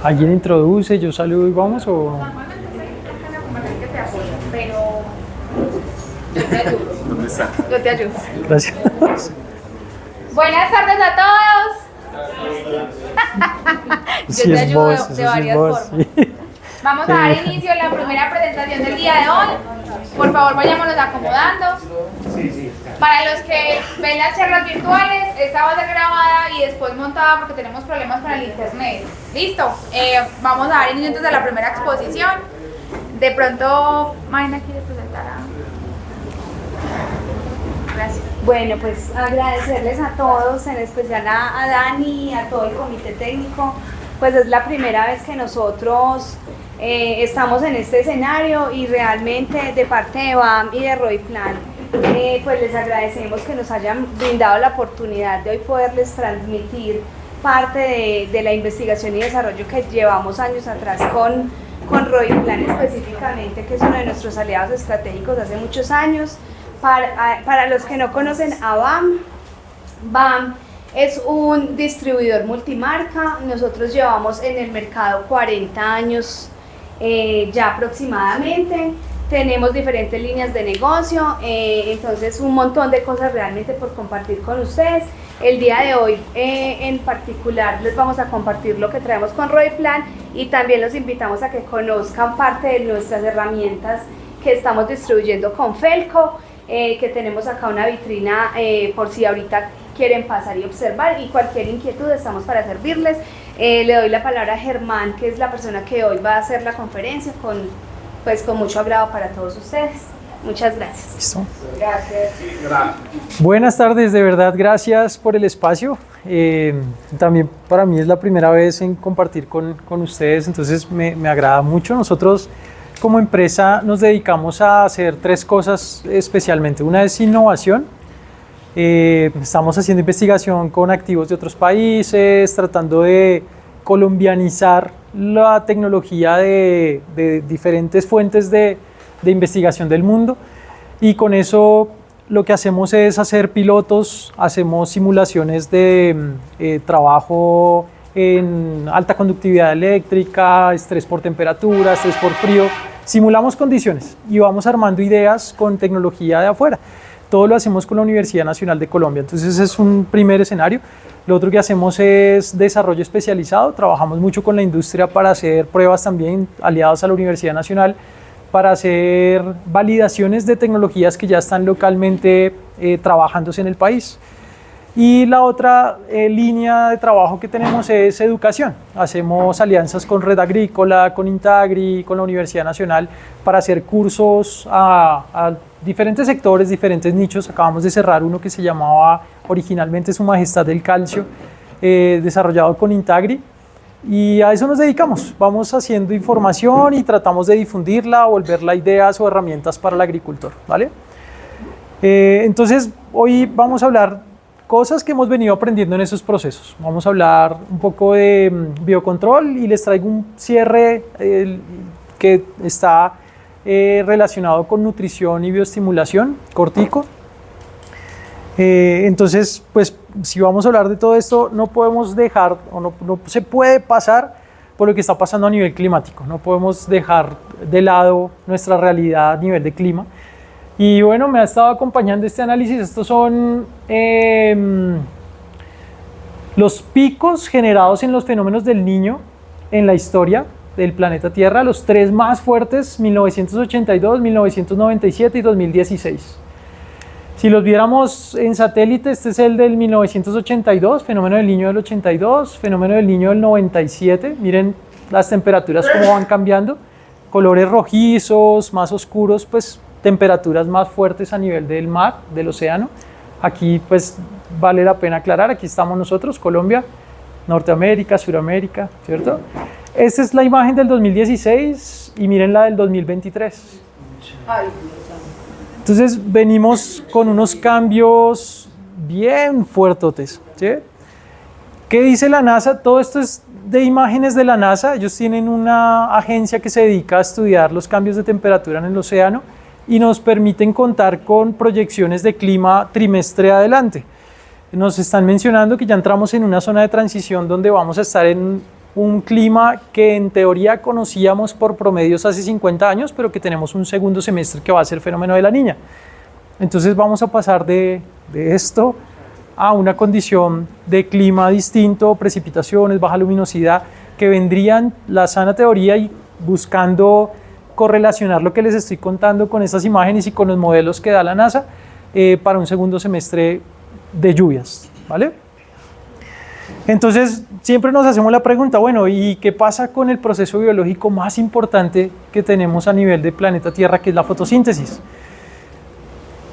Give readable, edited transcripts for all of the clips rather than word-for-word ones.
¿Alguien introduce, yo saludo y vamos o...? Normalmente soy la comercial que te apoya, pero yo te ayudo. ¿Dónde está? Yo te ayudo. Gracias. Buenas tardes a todos. Yo Sí te es ayudo vos, de eso sí varias es vos. formas. Sí. Vamos a dar inicio a la primera presentación del día de hoy. Por favor, vayámonos acomodando. Para los que ven las charlas virtuales, esta va a ser grabada y después montada porque tenemos problemas con el internet. ¿Listo? Vamos a dar inicio entonces a la primera exposición. De pronto, Marina quiere presentar a... Gracias. Bueno, pues agradecerles a todos, en especial a Dani, a todo el comité técnico. Pues es la primera vez que nosotros estamos en este escenario y realmente de parte de BAM y de Royplan, pues les agradecemos que nos hayan brindado la oportunidad de hoy poderles transmitir parte de la investigación y desarrollo que llevamos años atrás con Royplan específicamente, que es uno de nuestros aliados estratégicos hace muchos años. Para los que no conocen a BAM, BAM es un distribuidor multimarca. Nosotros llevamos en el mercado 40 años ya aproximadamente. Tenemos diferentes líneas de negocio, entonces un montón de cosas realmente por compartir con ustedes. El día de hoy en particular les vamos a compartir lo que traemos con Royplan y también los invitamos a que conozcan parte de nuestras herramientas que estamos distribuyendo con Felco. Que tenemos acá una vitrina por si ahorita quieren pasar y observar, y cualquier inquietud estamos para servirles. Le doy la palabra a Germán, que es la persona que hoy va a hacer la conferencia con mucho agrado para todos ustedes. Muchas gracias. ¿Listo? Gracias. Buenas tardes, de verdad, gracias por el espacio. También para mí es la primera vez en compartir con ustedes, entonces me agrada mucho. Nosotros como empresa nos dedicamos a hacer tres cosas especialmente. Una es innovación. Estamos haciendo investigación con activos de otros países, tratando de colombianizar la tecnología de diferentes fuentes de investigación del mundo. Y con eso lo que hacemos es hacer pilotos, hacemos simulaciones de trabajo en alta conductividad eléctrica, estrés por temperatura, estrés por frío. Simulamos condiciones y vamos armando ideas con tecnología de afuera. Todo lo hacemos con la Universidad Nacional de Colombia, entonces ese es un primer escenario. Lo otro que hacemos es desarrollo especializado, trabajamos mucho con la industria para hacer pruebas también aliados a la Universidad Nacional, para hacer validaciones de tecnologías que ya están localmente trabajándose en el país. Y la otra línea de trabajo que tenemos es educación. Hacemos alianzas con Red Agrícola, con Intagri, con la Universidad Nacional para hacer cursos a diferentes sectores, diferentes nichos. Acabamos de cerrar uno que se llamaba originalmente Su Majestad del Calcio, desarrollado con Intagri. Y a eso nos dedicamos. Vamos haciendo información y tratamos de difundirla, volverla ideas o herramientas para el agricultor, ¿vale? Entonces, hoy vamos a hablar cosas que hemos venido aprendiendo en esos procesos. Vamos a hablar un poco de biocontrol y les traigo un cierre que está relacionado con nutrición y bioestimulación, cortico. Entonces, pues si vamos a hablar de todo esto, no podemos dejar o no se puede pasar por lo que está pasando a nivel climático. No podemos dejar de lado nuestra realidad a nivel de clima. Y bueno, me ha estado acompañando este análisis. Estos son los picos generados en los fenómenos del Niño en la historia del planeta Tierra, los tres más fuertes, 1982, 1997 y 2016. Si los viéramos en satélite, este es el del 1982, fenómeno del Niño del 82, fenómeno del Niño del 97. Miren las temperaturas cómo van cambiando, colores rojizos, más oscuros, pues temperaturas más fuertes a nivel del mar, del océano. Aquí pues vale la pena aclarar, aquí estamos nosotros, Colombia, Norteamérica, Suramérica, ¿cierto? Esta es la imagen del 2016 y miren la del 2023. Entonces venimos con unos cambios bien fuertotes, ¿sí? ¿Qué dice la NASA? Todo esto es de imágenes de la NASA. Ellos tienen una agencia que se dedica a estudiar los cambios de temperatura en el océano y nos permiten contar con proyecciones de clima trimestre adelante. Nos están mencionando que ya entramos en una zona de transición donde vamos a estar en un clima que en teoría conocíamos por promedios hace 50 años, pero que tenemos un segundo semestre que va a ser fenómeno de la Niña. Entonces vamos a pasar de esto a una condición de clima distinto, precipitaciones, baja luminosidad, que vendrían la sana teoría y buscando correlacionar lo que les estoy contando con estas imágenes y con los modelos que da la NASA para un segundo semestre de lluvias, ¿vale? Entonces siempre nos hacemos la pregunta, bueno, ¿y qué pasa con el proceso biológico más importante que tenemos a nivel de planeta Tierra, que es la fotosíntesis?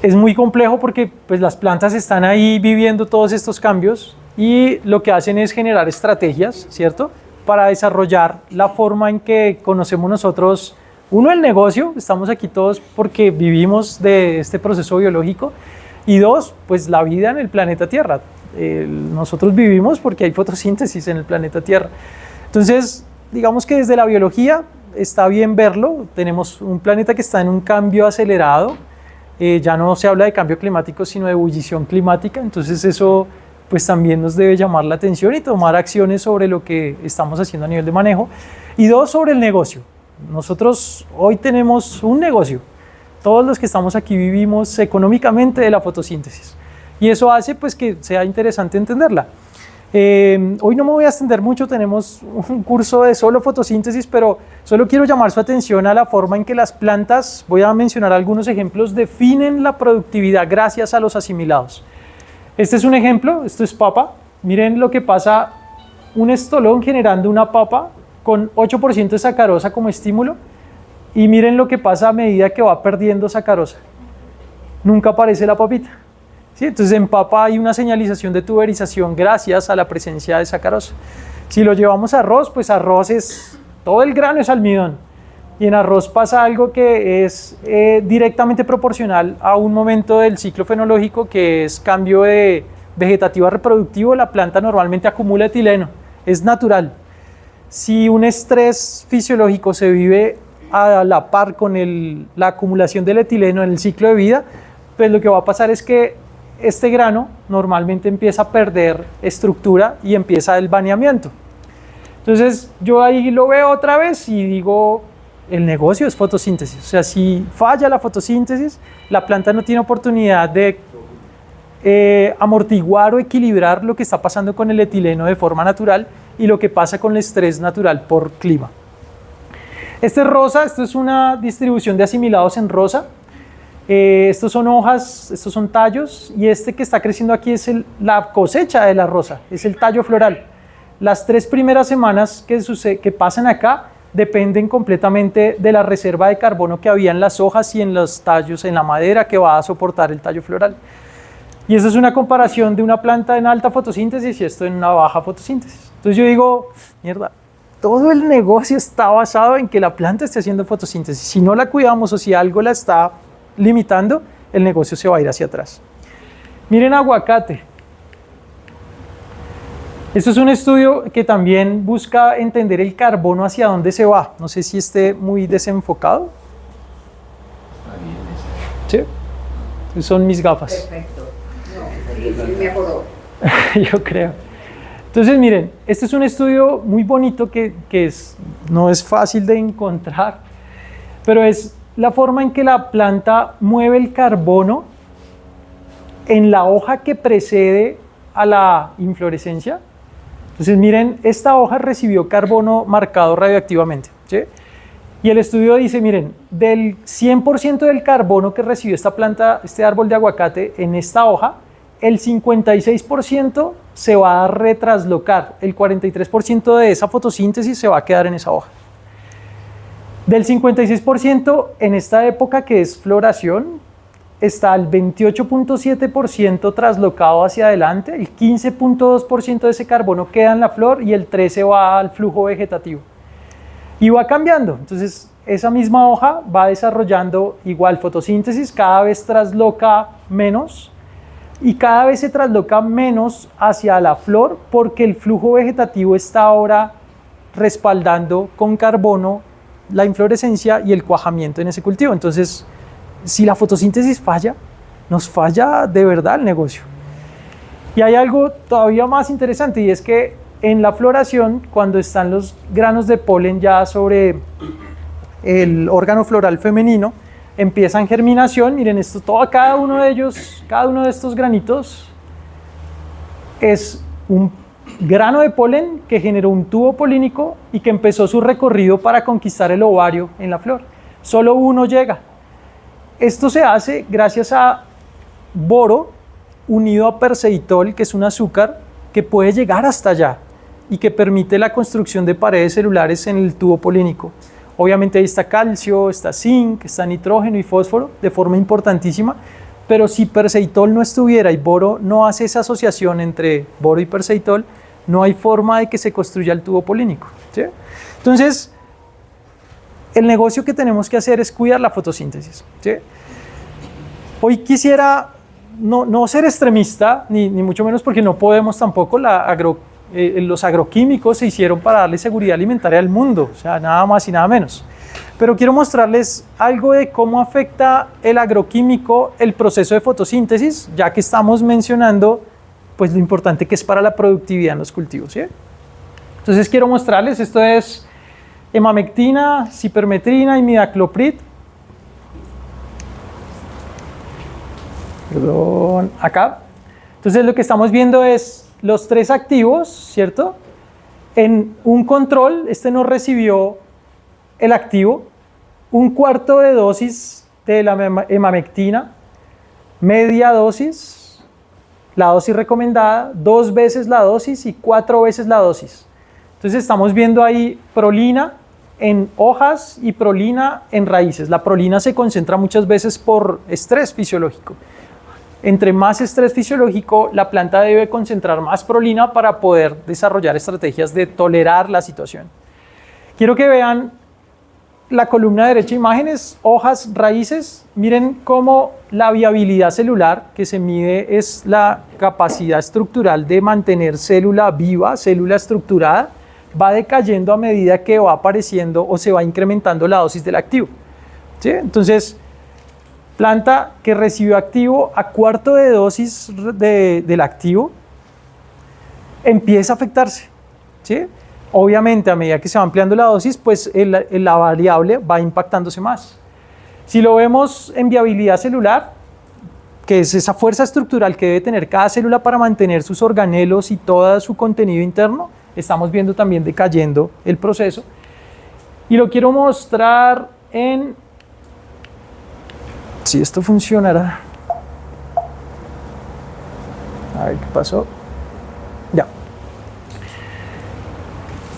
Es muy complejo porque pues, las plantas están ahí viviendo todos estos cambios y lo que hacen es generar estrategias, ¿cierto?, para desarrollar la forma en que conocemos nosotros, uno, el negocio, estamos aquí todos porque vivimos de este proceso biológico, y dos, pues la vida en el planeta Tierra. Nosotros vivimos porque hay fotosíntesis en el planeta Tierra. Entonces, digamos que desde la biología está bien verlo. Tenemos un planeta que está en un cambio acelerado. Ya no se habla de cambio climático, sino de ebullición climática. Entonces eso pues también nos debe llamar la atención y tomar acciones sobre lo que estamos haciendo a nivel de manejo. Y dos, sobre el negocio. Nosotros hoy tenemos un negocio. Todos los que estamos aquí vivimos económicamente de la fotosíntesis. Y eso hace pues que sea interesante entenderla. Hoy no me voy a extender mucho, tenemos un curso de solo fotosíntesis, pero solo quiero llamar su atención a la forma en que las plantas, voy a mencionar algunos ejemplos, definen la productividad gracias a los asimilados. Este es un ejemplo, esto es papa. Miren lo que pasa, un estolón generando una papa con 8% de sacarosa como estímulo, y miren lo que pasa a medida que va perdiendo sacarosa. Nunca aparece la papita. ¿Sí? Entonces en papa hay una señalización de tuberización gracias a la presencia de sacarosa. Si lo llevamos a arroz, pues arroz es, todo el grano es almidón. Y en arroz pasa algo que es directamente proporcional a un momento del ciclo fenológico, que es cambio de vegetativo a reproductivo. La planta normalmente acumula etileno, es natural. Si un estrés fisiológico se vive a la par con la acumulación del etileno en el ciclo de vida, pues lo que va a pasar es que este grano normalmente empieza a perder estructura y empieza el baneamiento. Entonces yo ahí lo veo otra vez y digo, el negocio es fotosíntesis. O sea, si falla la fotosíntesis, la planta no tiene oportunidad de amortiguar o equilibrar lo que está pasando con el etileno de forma natural y lo que pasa con el estrés natural por clima. Este es rosa, esto es una distribución de asimilados en rosa. Estos son hojas, estos son tallos, y este que está creciendo aquí es la cosecha de la rosa, es el tallo floral. Las 3 primeras semanas que pasan acá dependen completamente de la reserva de carbono que había en las hojas y en los tallos, en la madera que va a soportar el tallo floral. Y eso es una comparación de una planta en alta fotosíntesis y esto en una baja fotosíntesis. Entonces yo digo, mierda, todo el negocio está basado en que la planta esté haciendo fotosíntesis. Si no la cuidamos o si algo la está limitando, el negocio se va a ir hacia atrás. Miren aguacate. Esto es un estudio que también busca entender el carbono hacia dónde se va. No sé si esté muy desenfocado. ¿Sí? Son mis gafas. Perfecto. No, sí, me acordó. Yo creo. Entonces miren, este es un estudio muy bonito que no es fácil de encontrar, pero es la forma en que la planta mueve el carbono en la hoja que precede a la inflorescencia. Entonces miren, esta hoja recibió carbono marcado radioactivamente, ¿sí? Y el estudio dice, miren, del 100% del carbono que recibió esta planta, este árbol de aguacate en esta hoja, el 56% se va a retraslocar, el 43% de esa fotosíntesis se va a quedar en esa hoja. Del 56% en esta época que es floración, está el 28.7% traslocado hacia adelante, el 15.2% de ese carbono queda en la flor y el 13% va al flujo vegetativo. Y va cambiando, entonces esa misma hoja va desarrollando igual fotosíntesis, cada vez trasloca menos y cada vez se trasloca menos hacia la flor porque el flujo vegetativo está ahora respaldando con carbono la inflorescencia y el cuajamiento en ese cultivo. Entonces, si la fotosíntesis falla, nos falla de verdad el negocio. Y hay algo todavía más interesante y es que en la floración, cuando están los granos de polen ya sobre el órgano floral femenino, empiezan germinación. Miren esto, cada uno de ellos, cada uno de estos granitos es un grano de polen que generó un tubo polínico y que empezó su recorrido para conquistar el ovario en la flor. Solo uno llega. Esto se hace gracias a boro unido a perseitol, que es un azúcar que puede llegar hasta allá y que permite la construcción de paredes celulares en el tubo polínico. Obviamente ahí está calcio, está zinc, está nitrógeno y fósforo de forma importantísima, pero si perseitol no estuviera y boro no hace esa asociación entre boro y perseitol, no hay forma de que se construya el tubo polínico, ¿sí? Entonces, el negocio que tenemos que hacer es cuidar la fotosíntesis, ¿sí? Hoy quisiera no ser extremista, ni mucho menos, porque no podemos tampoco. Los agroquímicos se hicieron para darle seguridad alimentaria al mundo, o sea, nada más y nada menos. Pero quiero mostrarles algo de cómo afecta el agroquímico el proceso de fotosíntesis, ya que estamos mencionando pues, lo importante que es para la productividad en los cultivos, ¿sí? Entonces quiero mostrarles, esto es emamectina, cipermetrina y imidacloprid. Perdón, acá. Entonces lo que estamos viendo es los tres activos, ¿cierto? En un control, este no recibió el activo, un cuarto de dosis de la emamectina, media dosis, la dosis recomendada, 2 veces la dosis y 4 veces la dosis. Entonces estamos viendo ahí prolina en hojas y prolina en raíces. La prolina se concentra muchas veces por estrés fisiológico. Entre más estrés fisiológico, la planta debe concentrar más prolina para poder desarrollar estrategias de tolerar la situación. Quiero que vean la columna derecha, imágenes, hojas, raíces. Miren cómo la viabilidad celular que se mide es la capacidad estructural de mantener célula viva, célula estructurada, va decayendo a medida que va apareciendo o se va incrementando la dosis del activo, ¿sí? Entonces, planta que recibió activo a cuarto de dosis del activo empieza a afectarse, ¿sí? Obviamente, a medida que se va ampliando la dosis, pues la variable va impactándose más. Si lo vemos en viabilidad celular, que es esa fuerza estructural que debe tener cada célula para mantener sus organelos y todo su contenido interno, estamos viendo también decayendo el proceso. Y lo quiero mostrar en... Si esto funcionará. A ver qué pasó. Ya.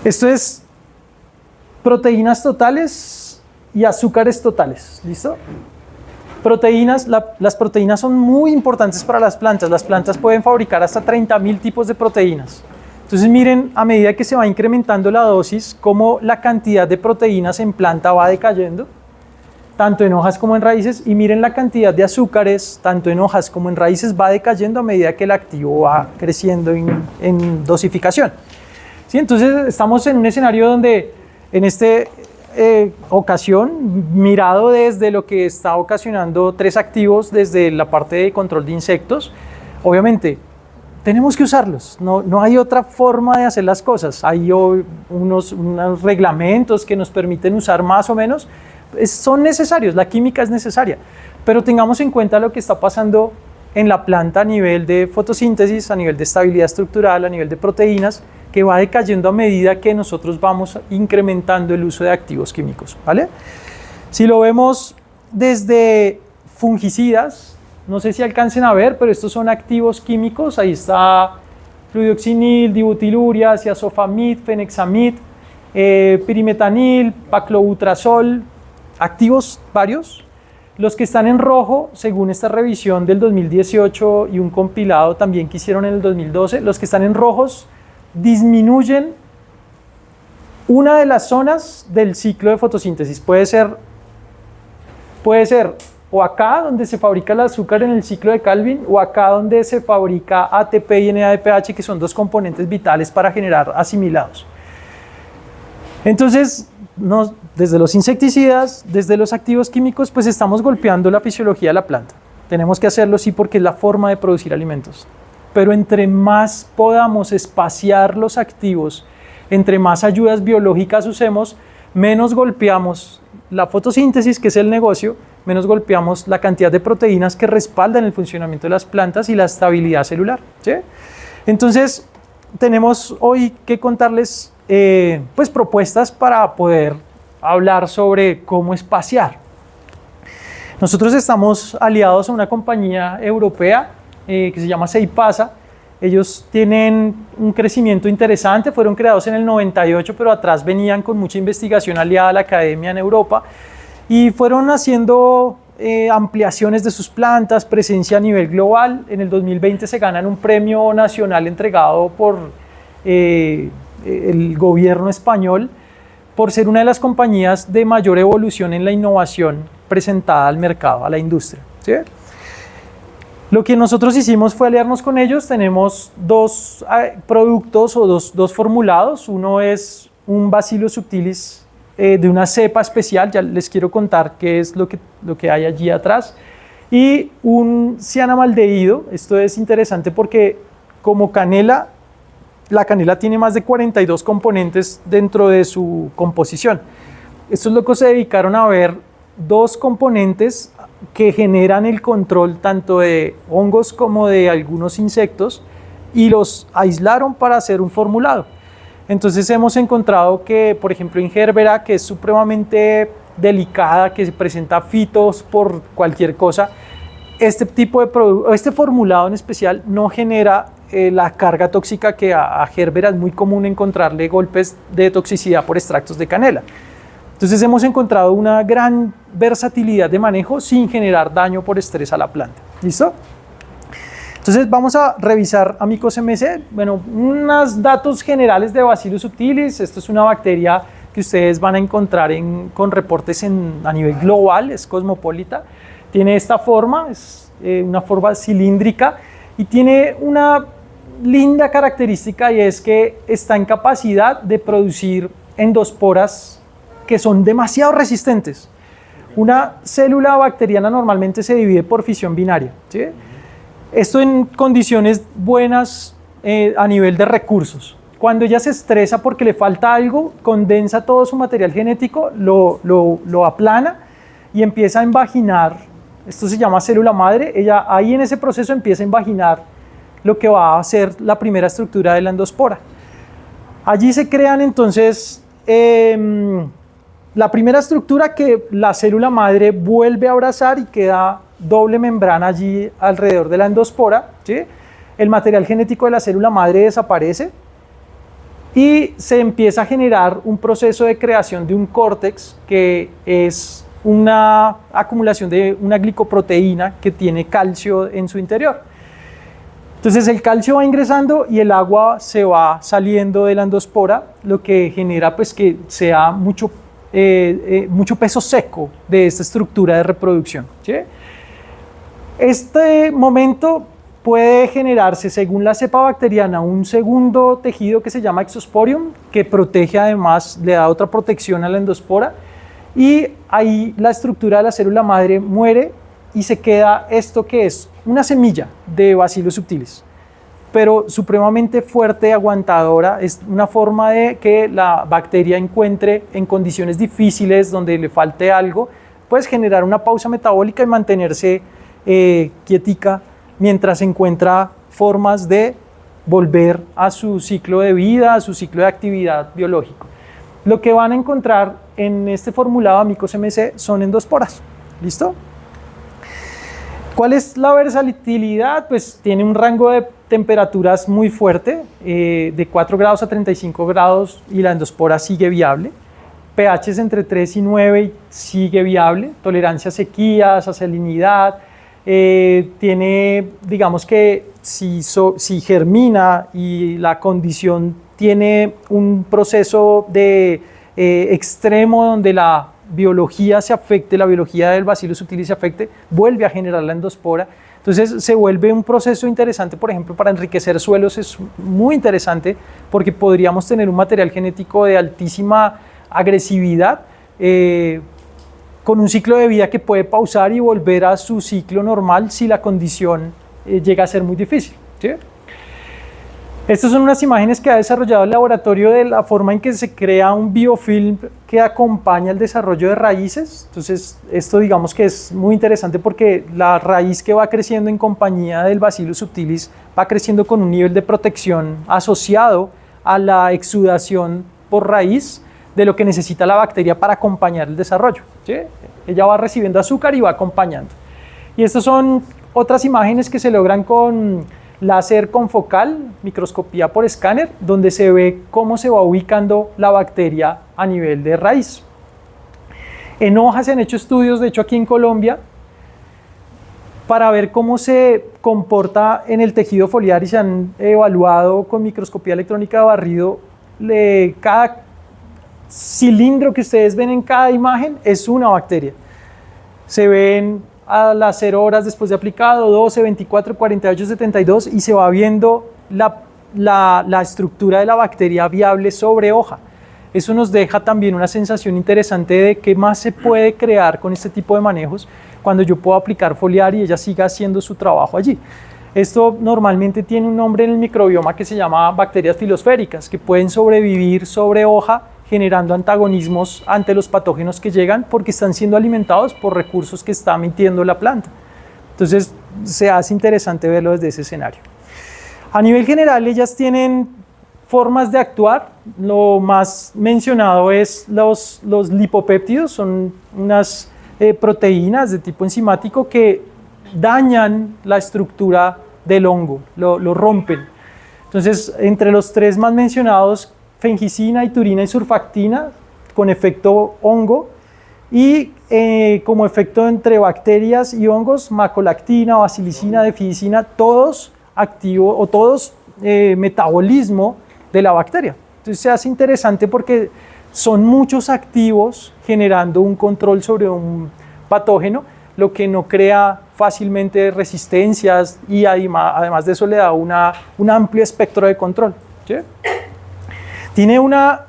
Esto es proteínas totales y azúcares totales. ¿Listo? Proteínas, las proteínas son muy importantes para las plantas. Las plantas pueden fabricar hasta 30.000 tipos de proteínas. Entonces miren, a medida que se va incrementando la dosis, cómo la cantidad de proteínas en planta va decayendo, tanto en hojas como en raíces, y miren la cantidad de azúcares, tanto en hojas como en raíces, va decayendo a medida que el activo va creciendo en dosificación. ¿Sí? Entonces estamos en un escenario donde en esta ocasión, mirado desde lo que está ocasionando 3 activos desde la parte de control de insectos, obviamente tenemos que usarlos, no hay otra forma de hacer las cosas. Hay unos reglamentos que nos permiten usar más o menos, son necesarios, la química es necesaria, pero tengamos en cuenta lo que está pasando en la planta a nivel de fotosíntesis, a nivel de estabilidad estructural, a nivel de proteínas, que va decayendo a medida que nosotros vamos incrementando el uso de activos químicos, ¿vale? Si lo vemos desde fungicidas, no sé si alcancen a ver, pero estos son activos químicos, ahí está fluoxinil, dibutiluria, ciazofamid, fenexamid, pirimetanil, paclobutrazol, activos varios. Los que están en rojo, según esta revisión del 2018 y un compilado también que hicieron en el 2012, los que están en rojos disminuyen una de las zonas del ciclo de fotosíntesis. Puede ser o acá donde se fabrica el azúcar en el ciclo de Calvin, o acá donde se fabrica ATP y NADPH, que son 2 componentes vitales para generar asimilados. Entonces, desde los insecticidas, desde los activos químicos, pues estamos golpeando la fisiología de la planta. Tenemos que hacerlo sí porque es la forma de producir alimentos. pero entre más podamos espaciar los activos, entre más ayudas biológicas usemos, menos golpeamos la fotosíntesis, que es el negocio, menos golpeamos la cantidad de proteínas que respaldan el funcionamiento de las plantas y la estabilidad celular, ¿sí? Entonces, tenemos hoy que contarles pues propuestas para poder hablar sobre cómo espaciar. Nosotros estamos aliados a una compañía europea que se llama Seipasa. Ellos tienen un crecimiento interesante, fueron creados en el 98, pero atrás venían con mucha investigación aliada a la academia en Europa y fueron haciendo ampliaciones de sus plantas, presencia a nivel global. En el 2020 se ganan un premio nacional entregado por el gobierno español por ser una de las compañías de mayor evolución en la innovación presentada al mercado, a la industria, ¿sí? Lo que nosotros hicimos fue aliarnos con ellos. Tenemos dos productos o dos formulados. Uno es un Bacillus subtilis de una cepa especial, ya les quiero contar qué es lo que hay allí atrás, y un cianamaldehído. Esto es interesante porque como canela, la canela tiene más de 42 componentes dentro de su composición. Esto es lo que se dedicaron a ver, dos componentes que generan el control tanto de hongos como de algunos insectos, y los aislaron para hacer un formulado. Entonces hemos encontrado que, por ejemplo, en Gerbera, que es supremamente delicada, que se presenta fitos por cualquier cosa, este tipo de este formulado en especial no genera la carga tóxica que a Gerbera es muy común encontrarle golpes de toxicidad por extractos de canela. Entonces hemos encontrado una gran versatilidad de manejo sin generar daño por estrés a la planta. ¿Listo? Entonces vamos a revisar Amicos MC. Bueno, unos datos generales de Bacillus subtilis. Esto es una bacteria que ustedes van a encontrar con reportes a nivel global, es cosmopolita. Tiene esta forma, es una forma cilíndrica y tiene una linda característica, y es que está en capacidad de producir endosporas que son demasiado resistentes. Una célula bacteriana normalmente se divide por fisión binaria, ¿sí? Esto en condiciones buenas a nivel de recursos. Cuando ella se estresa porque le falta algo, condensa todo su material genético, lo aplana y empieza a invaginar. Esto se llama célula madre. Ella ahí en ese proceso empieza a invaginar lo que va a ser la primera estructura de la endospora. Allí se crean entonces la primera estructura que la célula madre vuelve a abrazar y queda doble membrana allí alrededor de la endospora, ¿sí? El material genético de la célula madre desaparece y se empieza a generar un proceso de creación de un córtex, que es una acumulación de una glicoproteína que tiene calcio en su interior. Entonces el calcio va ingresando y el agua se va saliendo de la endospora, lo que genera pues que sea mucho peso seco de esta estructura de reproducción, ¿sí? Este momento puede generarse, según la cepa bacteriana, un segundo tejido que se llama exosporium, que protege, además, le da otra protección a la endospora, y ahí la estructura de la célula madre muere y se queda esto que es una semilla de Bacillus subtilis, pero supremamente fuerte, aguantadora. Es una forma de que la bacteria encuentre en condiciones difíciles donde le falte algo, pues generar una pausa metabólica y mantenerse quietica mientras encuentra formas de volver a su ciclo de vida, a su ciclo de actividad biológico. Lo que van a encontrar en este formulado Amicos MC son endosporas. ¿Listo? ¿Cuál es la versatilidad? Pues tiene un rango de temperaturas muy fuerte, de 4 grados a 35 grados, y la endospora sigue viable. pHs entre 3 y 9 y sigue viable. Tolerancia a sequías, a salinidad. Tiene, digamos que si germina y la condición tiene un proceso de extremo donde la biología se afecte, la biología del Bacillus subtilis se afecte, vuelve a generar la endospora. Entonces se vuelve un proceso interesante, por ejemplo, para enriquecer suelos. Es muy interesante porque podríamos tener un material genético de altísima agresividad, con un ciclo de vida que puede pausar y volver a su ciclo normal si la condición llega a ser muy difícil, ¿sí? Estas son unas imágenes que ha desarrollado el laboratorio de la forma en que se crea un biofilm que acompaña el desarrollo de raíces. Entonces, esto digamos que es muy interesante porque la raíz que va creciendo en compañía del Bacillus subtilis va creciendo con un nivel de protección asociado a la exudación por raíz de lo que necesita la bacteria para acompañar el desarrollo, ¿sí? Ella va recibiendo azúcar y va acompañando. Y estas son otras imágenes que se logran con láser confocal, microscopía por escáner, donde se ve cómo se va ubicando la bacteria a nivel de raíz. En hojas se han hecho estudios, de hecho aquí en Colombia, para ver cómo se comporta en el tejido foliar y se han evaluado con microscopía electrónica de barrido. Cada cilindro que ustedes ven en cada imagen es una bacteria. Se ven a las 0 horas después de aplicado, 12, 24, 48, 72 y se va viendo la estructura de la bacteria viable sobre hoja. Eso nos deja también una sensación interesante de qué más se puede crear con este tipo de manejos cuando yo puedo aplicar foliar y ella siga haciendo su trabajo allí. Esto normalmente tiene un nombre en el microbioma que se llama bacterias filosféricas, que pueden sobrevivir sobre hoja generando antagonismos ante los patógenos que llegan porque están siendo alimentados por recursos que está emitiendo la planta. Entonces se hace interesante verlo desde ese escenario. A nivel general ellas tienen formas de actuar. Lo más mencionado es los lipopéptidos, son unas proteínas de tipo enzimático que dañan la estructura del hongo, lo rompen. Entonces entre los tres más mencionados, fengicina, iturina y surfactina con efecto hongo y como efecto entre bacterias y hongos, macolactina, basilicina, deficina, todos activos o todos metabolismo de la bacteria. Entonces se hace interesante porque son muchos activos generando un control sobre un patógeno, lo que no crea fácilmente resistencias y además de eso le da un amplio espectro de control, ¿sí? Tiene una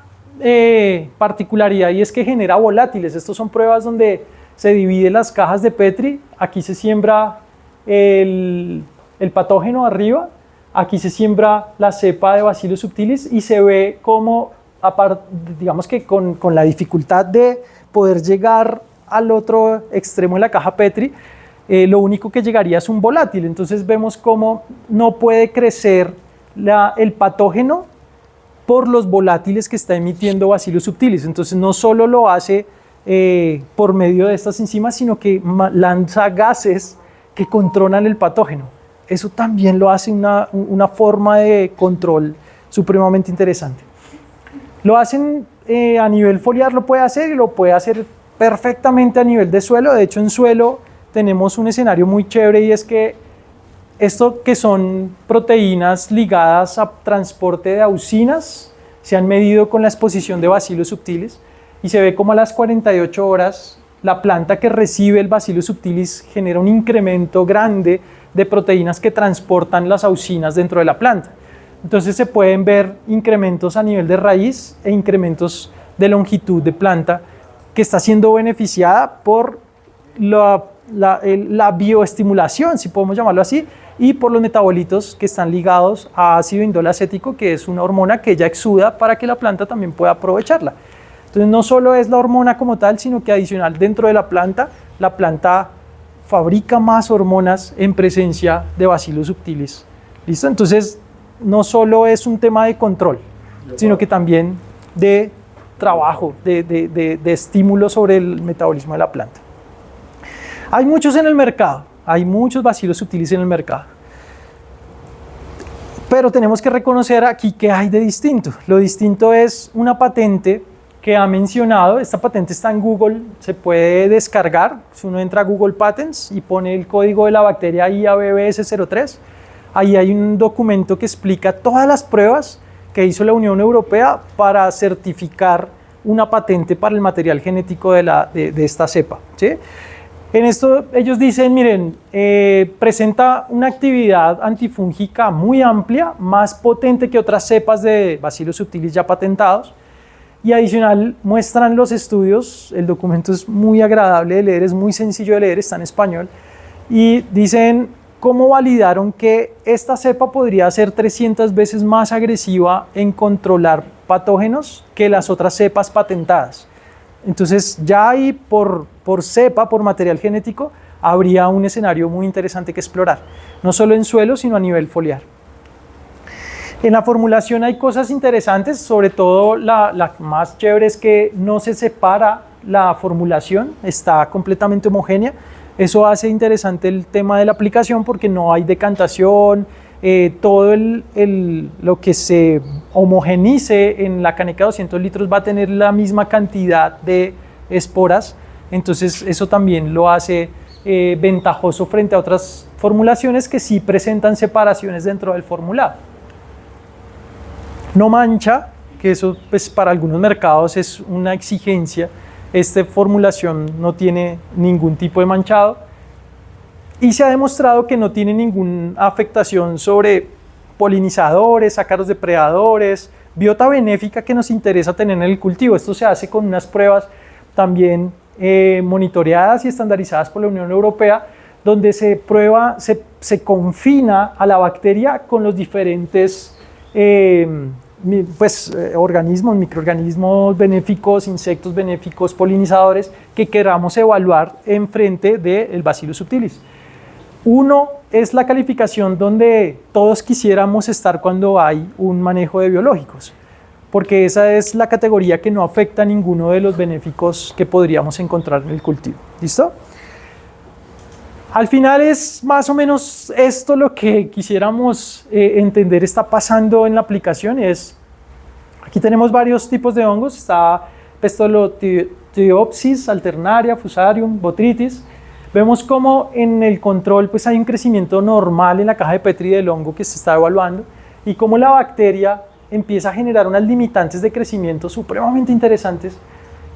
particularidad y es que genera volátiles. Estas son pruebas donde se dividen las cajas de Petri. Aquí se siembra el patógeno arriba, aquí se siembra la cepa de Bacillus subtilis y se ve cómo, digamos que con la dificultad de poder llegar al otro extremo de la caja Petri, lo único que llegaría es un volátil. Entonces vemos cómo no puede crecer el patógeno por los volátiles que está emitiendo Bacillus subtilis. Entonces no solo lo hace por medio de estas enzimas, sino que lanza gases que controlan el patógeno. Eso también lo hace una forma de control supremamente interesante. Lo hacen a nivel foliar, lo puede hacer y lo puede hacer perfectamente a nivel de suelo. De hecho en suelo tenemos un escenario muy chévere y es que esto que son proteínas ligadas a transporte de auxinas se han medido con la exposición de Bacillus subtilis y se ve como a las 48 horas la planta que recibe el Bacillus subtilis genera un incremento grande de proteínas que transportan las auxinas dentro de la planta. Entonces se pueden ver incrementos a nivel de raíz e incrementos de longitud de planta que está siendo beneficiada por la bioestimulación, si podemos llamarlo así, y por los metabolitos que están ligados a ácido indol acético, que es una hormona que ella exuda para que la planta también pueda aprovecharla. Entonces no solo es la hormona como tal, sino que adicional dentro de la planta fabrica más hormonas en presencia de Bacillus subtilis. ¿Listo? Entonces no solo es un tema de control, sino que también de trabajo, de estímulo sobre el metabolismo de la planta. Hay muchos en el mercado, hay muchos Bacillus subtilis en el mercado. Pero tenemos que reconocer aquí qué hay de distinto. Lo distinto es una patente que ha mencionado, esta patente está en Google, se puede descargar, si uno entra a Google Patents y pone el código de la bacteria IABBS03, ahí hay un documento que explica todas las pruebas que hizo la Unión Europea para certificar una patente para el material genético de esta cepa, ¿sí? En esto ellos dicen, miren, presenta una actividad antifúngica muy amplia, más potente que otras cepas de Bacillus subtilis ya patentados, y adicional muestran los estudios, el documento es muy agradable de leer, es muy sencillo de leer, está en español, y dicen cómo validaron que esta cepa podría ser 300 veces más agresiva en controlar patógenos que las otras cepas patentadas. Entonces ya ahí por cepa, por material genético, habría un escenario muy interesante que explorar, no solo en suelo, sino a nivel foliar. En la formulación hay cosas interesantes, sobre todo la más chévere es que no se separa la formulación, está completamente homogénea. Eso hace interesante el tema de la aplicación porque no hay decantación, todo lo que se homogenice en la caneca de 200 litros va a tener la misma cantidad de esporas, entonces eso también lo hace ventajoso frente a otras formulaciones que sí presentan separaciones dentro del formulado. No mancha, que eso pues, para algunos mercados es una exigencia. Esta formulación no tiene ningún tipo de manchado y se ha demostrado que no tiene ninguna afectación sobre polinizadores, ácaros depredadores, biota benéfica que nos interesa tener en el cultivo. Esto se hace con unas pruebas también monitoreadas y estandarizadas por la Unión Europea, donde se prueba, se confina a la bacteria con los diferentes organismos, microorganismos benéficos, insectos benéficos, polinizadores que queramos evaluar en frente del Bacillus subtilis. Uno es la calificación donde todos quisiéramos estar cuando hay un manejo de biológicos, porque esa es la categoría que no afecta a ninguno de los benéficos que podríamos encontrar en el cultivo. ¿Listo? Al final es más o menos esto lo que quisiéramos entender está pasando en la aplicación. Aquí tenemos varios tipos de hongos, está Pestalotiopsis alternaria, Fusarium, Botrytis. Vemos cómo en el control pues, hay un crecimiento normal en la caja de Petri del hongo que se está evaluando y cómo la bacteria empieza a generar unas limitantes de crecimiento supremamente interesantes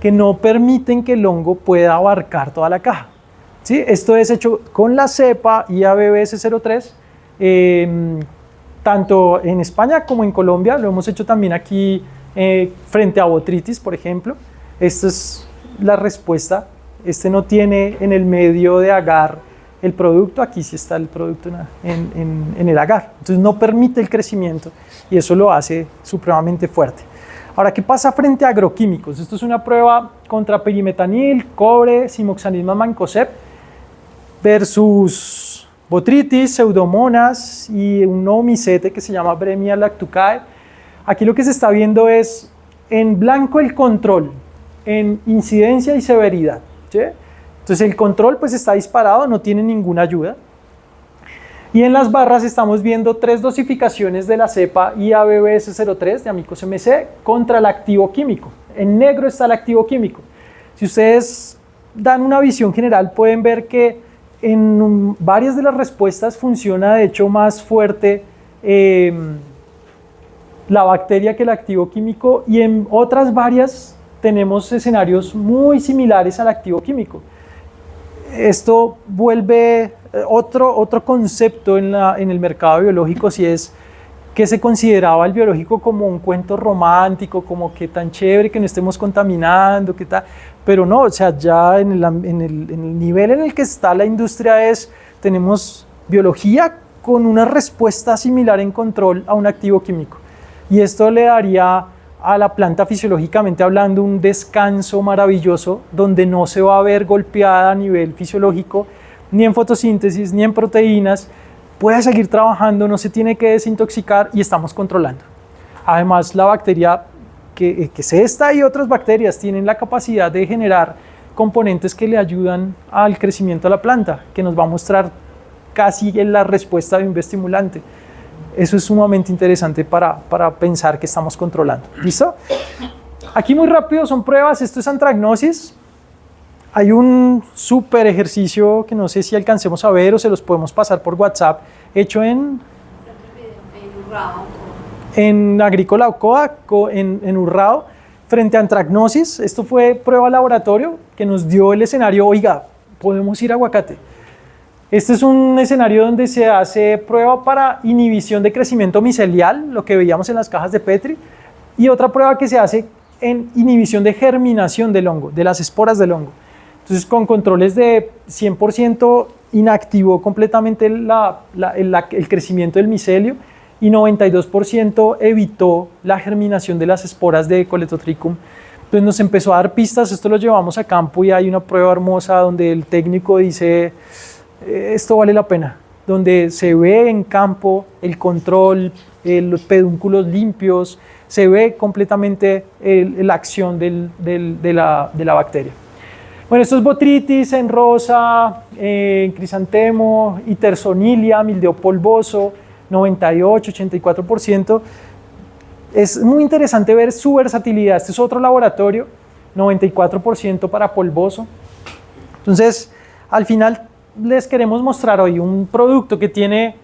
que no permiten que el hongo pueda abarcar toda la caja. ¿Sí? Esto es hecho con la cepa IABBS03, tanto en España como en Colombia, lo hemos hecho también aquí frente a Botrytis, por ejemplo. Esta es la respuesta, este no tiene en el medio de agar el producto, aquí sí está el producto en el agar, entonces no permite el crecimiento y eso lo hace supremamente fuerte. Ahora, ¿qué pasa frente a agroquímicos? Esto es una prueba contra perimetanil, cobre, Simoxanil mancozeb, versus Botrytis, Pseudomonas y un nuevo micete que se llama Bremia lactucae. Aquí lo que se está viendo es en blanco el control, en incidencia y severidad. ¿Sí? Entonces el control pues está disparado, no tiene ninguna ayuda. Y en las barras estamos viendo 3 dosificaciones de la cepa IABBS03 de Amicus MC contra el activo químico. En negro está el activo químico. Si ustedes dan una visión general pueden ver que en varias de las respuestas funciona de hecho más fuerte la bacteria que el activo químico y en otras varias tenemos escenarios muy similares al activo químico. Esto vuelve otro concepto en el mercado biológico, si es que se consideraba el biológico como un cuento romántico, como que tan chévere que no estemos contaminando, que tal, pero no, o sea, ya en el nivel en el que está la industria tenemos biología con una respuesta similar en control a un activo químico. Y esto le daría a la planta fisiológicamente hablando un descanso maravilloso donde no se va a ver golpeada a nivel fisiológico, ni en fotosíntesis, ni en proteínas, puede seguir trabajando, no se tiene que desintoxicar y estamos controlando. Además, la bacteria, que es esta y otras bacterias, tienen la capacidad de generar componentes que le ayudan al crecimiento de la planta, que nos va a mostrar casi en la respuesta de un bioestimulante. Eso es sumamente interesante para pensar que estamos controlando. ¿Listo? Aquí muy rápido son pruebas, esto es antragnosis. Hay un súper ejercicio que no sé si alcancemos a ver o se los podemos pasar por WhatsApp, hecho en Agrícola Ocoa, en Urrao, frente a antragnosis. Esto fue prueba laboratorio que nos dio el escenario, oiga, podemos ir a aguacate. Este es un escenario donde se hace prueba para inhibición de crecimiento micelial, lo que veíamos en las cajas de Petri, y otra prueba que se hace en inhibición de germinación del hongo, de las esporas del hongo. Entonces, con controles de 100% inactivó completamente el crecimiento del micelio y 92% evitó la germinación de las esporas de Coletotrichum. Entonces nos empezó a dar pistas, esto lo llevamos a campo y hay una prueba hermosa donde el técnico dice, esto vale la pena, donde se ve en campo el control, los pedúnculos limpios, se ve completamente la acción de la bacteria. Bueno, esto es Botrytis en rosa, crisantemo, Itersonilia, mildew polvoso, 98, 84%. Es muy interesante ver su versatilidad. Este es otro laboratorio, 94% para polvoso. Entonces, al final les queremos mostrar hoy un producto que tiene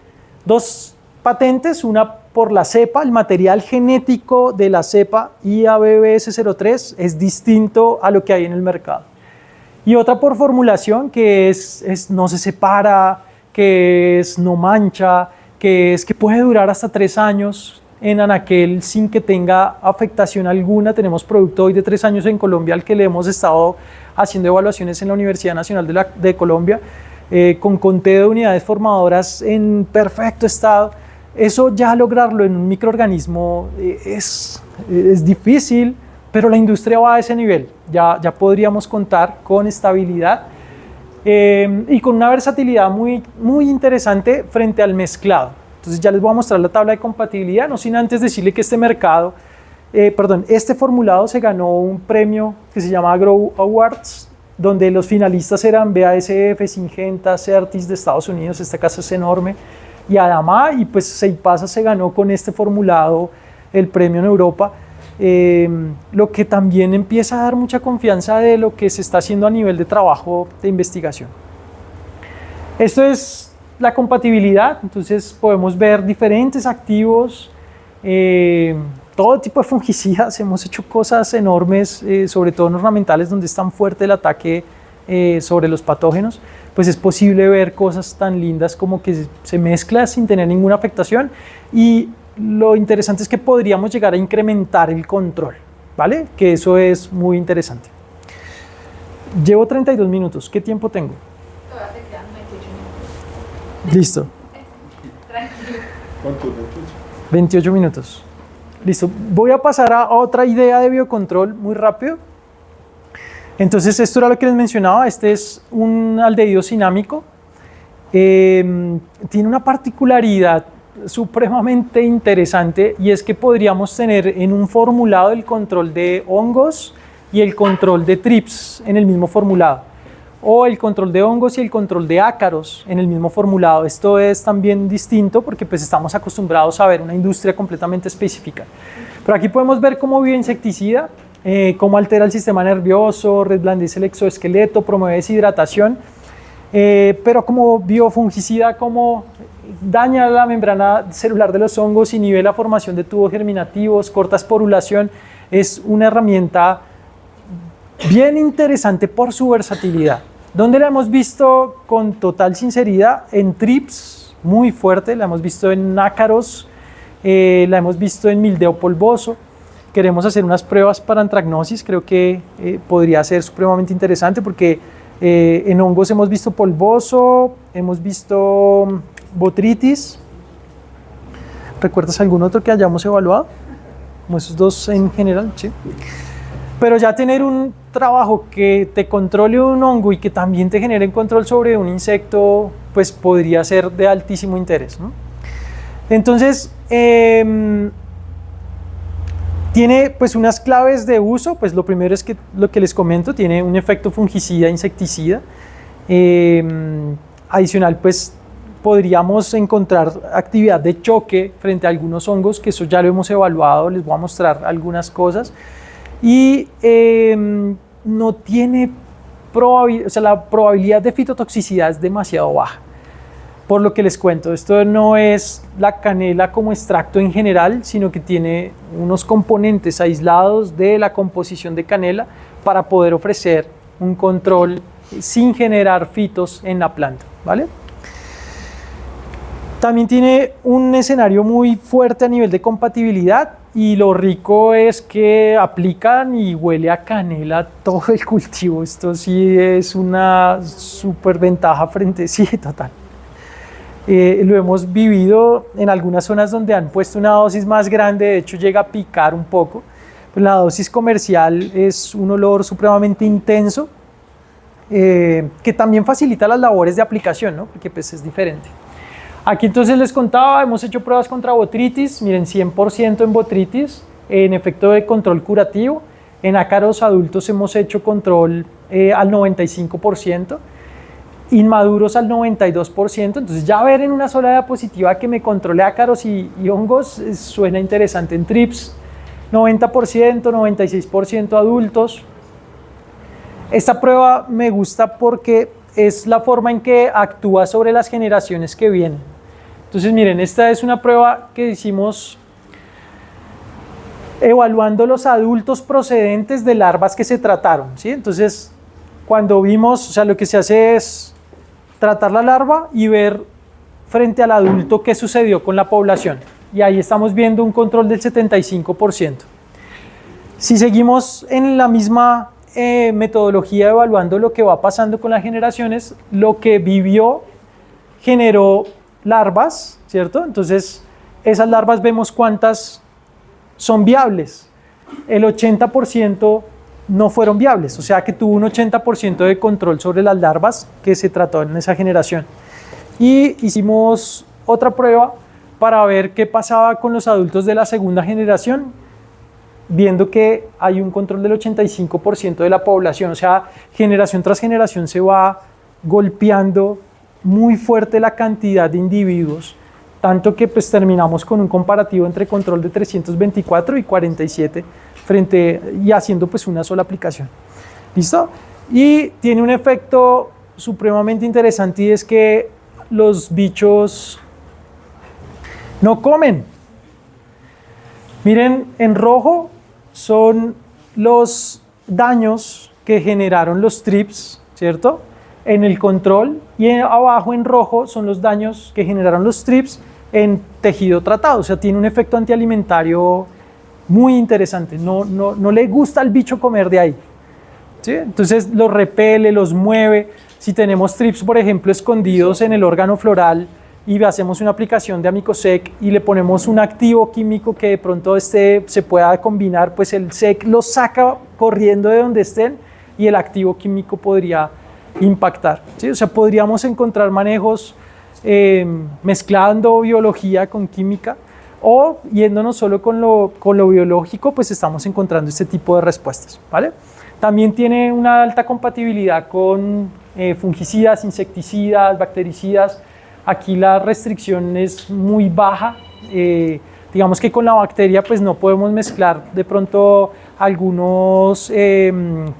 dos patentes, una por la cepa, el material genético de la cepa IABBS03 es distinto a lo que hay en el mercado. Y otra por formulación, que no se separa, que no mancha, que puede durar hasta 3 años en anaquel sin que tenga afectación alguna. Tenemos producto hoy de 3 años en Colombia al que le hemos estado haciendo evaluaciones en la Universidad Nacional de Colombia, con conteo de unidades formadoras en perfecto estado. Eso ya lograrlo en un microorganismo es difícil, pero la industria va a ese nivel. Ya podríamos contar con estabilidad y con una versatilidad muy, muy interesante frente al mezclado. Entonces ya les voy a mostrar la tabla de compatibilidad, no sin antes decirle que este formulado se ganó un premio que se llama Grow Awards, donde los finalistas eran BASF, Syngenta, Certis de Estados Unidos, esta casa es enorme, y Adama, y pues Seipasa se ganó con este formulado el premio en Europa, lo que también empieza a dar mucha confianza de lo que se está haciendo a nivel de trabajo de investigación. Esto es la compatibilidad, entonces podemos ver diferentes activos, todo tipo de fungicidas, hemos hecho cosas enormes, sobre todo en ornamentales donde es tan fuerte el ataque sobre los patógenos, pues es posible ver cosas tan lindas como que se mezcla sin tener ninguna afectación, y lo interesante es que podríamos llegar a incrementar el control, ¿vale? Que eso es muy interesante. Llevo 32 minutos, ¿qué tiempo tengo? Todavía te quedan 28 minutos. Listo. Tranquilo. ¿Cuánto? 28 minutos. Listo. Voy a pasar a otra idea de biocontrol muy rápido. Entonces, esto era lo que les mencionaba. Este es un aldehído cinámico. Tiene una particularidad supremamente interesante, y es que podríamos tener en un formulado el control de hongos y el control de trips en el mismo formulado, o el control de hongos y el control de ácaros en el mismo formulado. Esto es también distinto porque pues estamos acostumbrados a ver una industria completamente específica. Pero aquí podemos ver cómo bioinsecticida, cómo altera el sistema nervioso, reblandece el exoesqueleto, promueve deshidratación, pero como biofungicida, como daña la membrana celular de los hongos, inhibe la formación de tubos germinativos, corta esporulación. Es una herramienta bien interesante por su versatilidad. ¿Dónde la hemos visto con total sinceridad? En trips, muy fuerte, la hemos visto en ácaros, la hemos visto en mildew polvoso. Queremos hacer unas pruebas para antragnosis, creo que podría ser supremamente interesante porque en hongos hemos visto polvoso, hemos visto Botrytis. ¿Recuerdas algún otro que hayamos evaluado? Como esos dos en general, sí. Pero ya tener un trabajo que te controle un hongo y que también te genere un control sobre un insecto, pues podría ser de altísimo interés, ¿no? Entonces, tiene pues unas claves de uso. Pues lo primero es que lo que les comento, tiene un efecto fungicida, insecticida. Adicional, pues podríamos encontrar actividad de choque frente a algunos hongos, que eso ya lo hemos evaluado, les voy a mostrar algunas cosas. Y no tiene probabilidad, o sea, la probabilidad de fitotoxicidad es demasiado baja. Por lo que les cuento, esto no es la canela como extracto en general, sino que tiene unos componentes aislados de la composición de canela para poder ofrecer un control sin generar fitos en la planta, ¿vale? También tiene un escenario muy fuerte a nivel de compatibilidad. y lo rico es que aplican y huele a canela todo el cultivo. Esto sí es una súper ventaja frente, sí, total. Lo hemos vivido en algunas zonas donde han puesto una dosis más grande, de hecho llega a picar un poco. Pues la dosis comercial es un olor supremamente intenso, que también facilita las labores de aplicación, ¿no? Porque pues es diferente. Aquí entonces les contaba, hemos hecho pruebas contra botritis, miren, 100% en botritis, en efecto de control curativo. En ácaros adultos hemos hecho control al 95%, inmaduros al 92%, entonces ya ver en una sola diapositiva que me controle ácaros y hongos suena interesante. En trips, 90%, 96% adultos. Esta prueba me gusta porque es la forma en que actúa sobre las generaciones que vienen. Entonces miren, esta es una prueba que hicimos evaluando los adultos procedentes de larvas que se trataron, ¿sí? Entonces, cuando vimos, o sea, lo que se hace es tratar la larva y ver frente al adulto qué sucedió con la población. Y ahí estamos viendo un control del 75%. Si seguimos en la misma metodología evaluando lo que va pasando con las generaciones, lo que vivió generó larvas, ¿cierto? Entonces, esas larvas vemos cuántas son viables. El 80% no fueron viables, o sea que tuvo un 80% de control sobre las larvas que se trató en esa generación. Y hicimos otra prueba para ver qué pasaba con los adultos de la segunda generación, viendo que hay un control del 85% de la población, o sea, generación tras generación se va golpeando muy fuerte la cantidad de individuos, tanto que pues terminamos con un comparativo entre control de 324 y 47 y haciendo pues una sola aplicación. ¿Listo? Y tiene un efecto supremamente interesante, y es que los bichos no comen. Miren, en rojo son los daños que generaron los trips, ¿cierto? En el control, y abajo en rojo son los daños que generaron los trips en tejido tratado. O sea, tiene un efecto antialimentario muy interesante. No le gusta al bicho comer de ahí, ¿sí? Entonces los repele, los mueve. Si tenemos trips, por ejemplo, escondidos en el órgano floral y hacemos una aplicación de Amicosec y le ponemos un activo químico que de pronto se pueda combinar, pues el SEC los saca corriendo de donde estén y el activo químico podría impactar, ¿sí? O sea, podríamos encontrar manejos mezclando biología con química, o yéndonos solo con lo biológico, pues estamos encontrando este tipo de respuestas, ¿vale? También tiene una alta compatibilidad con fungicidas, insecticidas, bactericidas. Aquí la restricción es muy baja. Digamos que con la bacteria pues no podemos mezclar de pronto algunos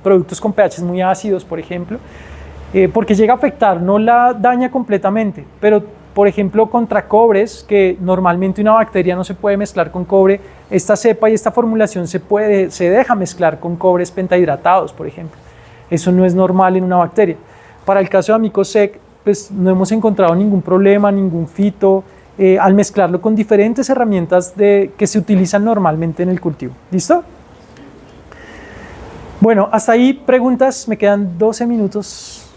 productos con pHs muy ácidos, por ejemplo, porque llega a afectar, no la daña completamente, pero por ejemplo contra cobres, que normalmente una bacteria no se puede mezclar con cobre, esta cepa y esta formulación se deja mezclar con cobres pentahidratados, por ejemplo. Eso no es normal en una bacteria. Para el caso de Amicosec, pues no hemos encontrado ningún problema, ningún fito, al mezclarlo con diferentes herramientas que se utilizan normalmente en el cultivo. ¿Listo? Bueno, hasta ahí preguntas, me quedan 12 minutos.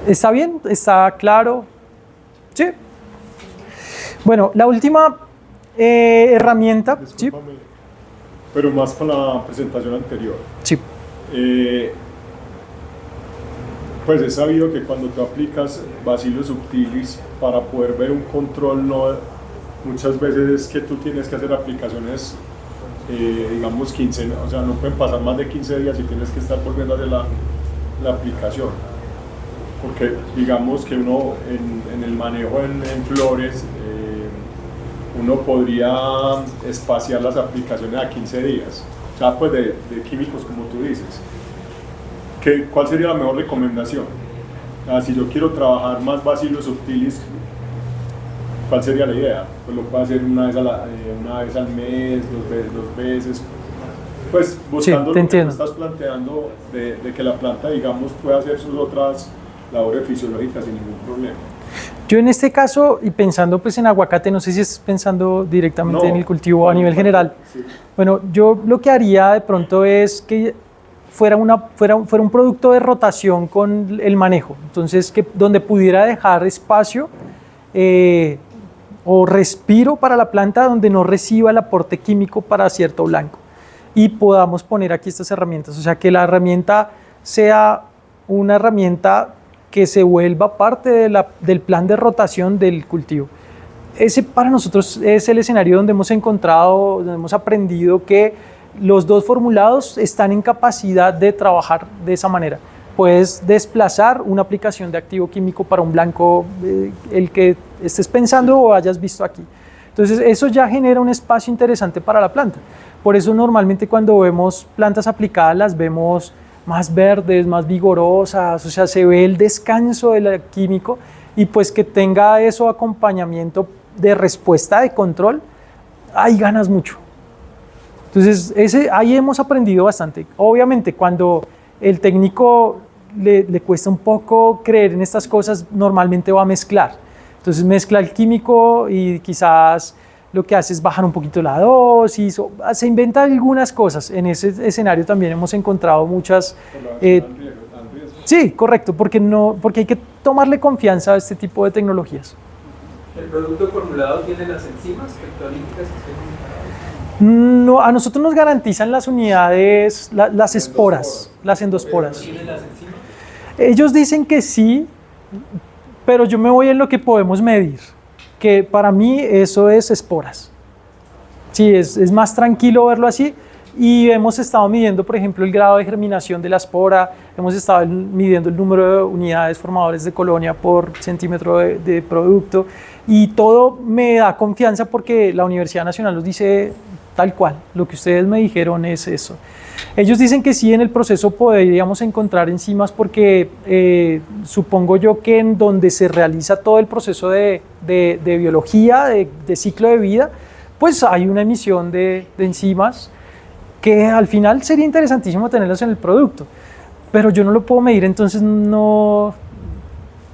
¿Está bien? ¿Está claro? Sí. Bueno, la última herramienta. Discúlpame, ¿sí? Pero más con la presentación anterior. Sí. Pues he sabido que cuando tú aplicas Bacillus subtilis para poder ver un control, muchas veces es que tú tienes que hacer aplicaciones, digamos 15, o sea, no pueden pasar más de 15 días y tienes que estar volviendo a hacer la aplicación. Porque digamos que uno en el manejo en flores, uno podría espaciar las aplicaciones a 15 días, o sea, pues de químicos como tú dices. ¿Cuál sería la mejor recomendación? Si yo quiero trabajar más Bacillus subtilis, ¿cuál sería la idea? Pues lo puedo hacer una vez al mes, dos veces. Pues buscando sí, lo que tú estás planteando de que la planta, digamos, pueda hacer sus otras labores fisiológicas sin ningún problema. Yo en este caso, y pensando pues en aguacate, no sé si es pensando directamente No, en el cultivo a nivel general. sí. Bueno, yo lo que haría de pronto es que fuera un producto de rotación con el manejo. Entonces, donde pudiera dejar espacio o respiro para la planta donde no reciba el aporte químico para cierto blanco. Y podamos poner aquí estas herramientas. O sea, que la herramienta sea una herramienta que se vuelva parte del plan de rotación del cultivo. Ese para nosotros es el escenario donde hemos encontrado, donde hemos aprendido que los dos formulados están en capacidad de trabajar de esa manera. Puedes desplazar una aplicación de activo químico para un blanco, el que estés pensando o hayas visto aquí. Entonces eso ya genera un espacio interesante para la planta. Por eso normalmente cuando vemos plantas aplicadas las vemos más verdes, más vigorosas, o sea, se ve el descanso del químico y pues que tenga eso acompañamiento de respuesta de control, ahí ganas mucho. Entonces, ahí hemos aprendido bastante. Obviamente, cuando el técnico le cuesta un poco creer en estas cosas, normalmente va a mezclar. Entonces, mezcla el químico y quizás lo que hace es bajar un poquito la dosis, se inventa algunas cosas. En ese escenario también hemos encontrado muchas... sí, correcto, porque hay que tomarle confianza a este tipo de tecnologías. ¿El producto formulado tiene las enzimas pectolíticas que usted mencionaba? No, a nosotros nos garantizan las unidades, las esporas, las endosporas. ¿Tiene las enzimas? Ellos dicen que sí, pero yo me voy en lo que podemos medir, que para mí eso es esporas. Sí, es más tranquilo verlo así. Y hemos estado midiendo, por ejemplo, el grado de germinación de la espora, hemos estado midiendo el número de unidades formadores de colonia por centímetro de producto, y todo me da confianza porque la Universidad Nacional nos dice tal cual, lo que ustedes me dijeron es eso. Ellos dicen que sí, en el proceso podríamos encontrar enzimas porque supongo yo que en donde se realiza todo el proceso de biología, de ciclo de vida, pues hay una emisión de enzimas que al final sería interesantísimo tenerlas en el producto, pero yo no lo puedo medir, entonces no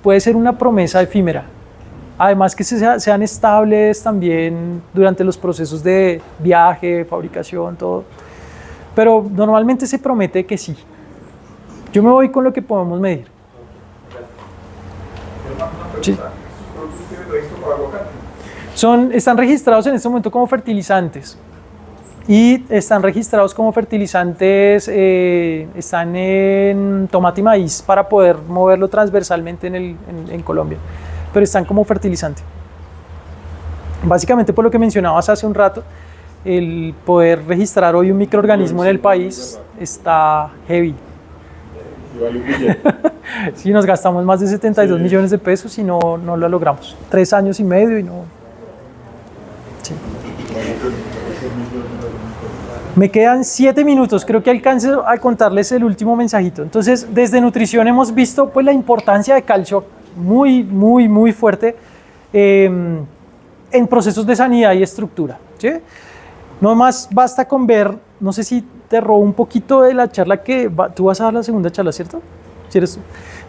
puede ser una promesa efímera. Además que sean estables también durante los procesos de viaje, fabricación, todo. Pero normalmente se promete que sí. Yo me voy con lo que podemos medir. Sí. Están registrados en este momento como fertilizantes. Y están registrados como fertilizantes, están en tomate y maíz para poder moverlo transversalmente en Colombia, pero están como fertilizante. Básicamente por lo que mencionabas hace un rato, el poder registrar hoy un microorganismo en el país está heavy. Sí, nos gastamos más de 72 millones de pesos y no lo logramos. 3 años y medio y no... Sí. Me quedan 7 minutos, creo que alcanzo a contarles el último mensajito. Entonces, desde nutrición hemos visto pues, la importancia de calcio muy, muy, muy fuerte en procesos de sanidad y estructura, ¿sí? No más basta con ver, no sé si te robo un poquito de la charla tú vas a dar la segunda charla, ¿cierto? Si eres tú.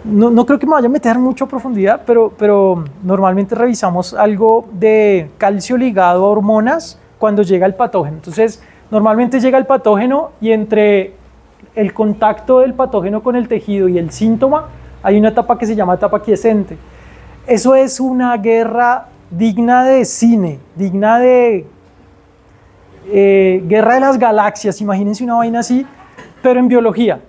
No creo que me vaya a meter mucho a profundidad, pero normalmente revisamos algo de calcio ligado a hormonas cuando llega el patógeno. Entonces, normalmente llega el patógeno y entre el contacto del patógeno con el tejido y el síntoma hay una etapa que se llama etapa quiescente. Eso es una guerra digna de cine, digna de guerra de las galaxias, imagínense una vaina así, pero en biología.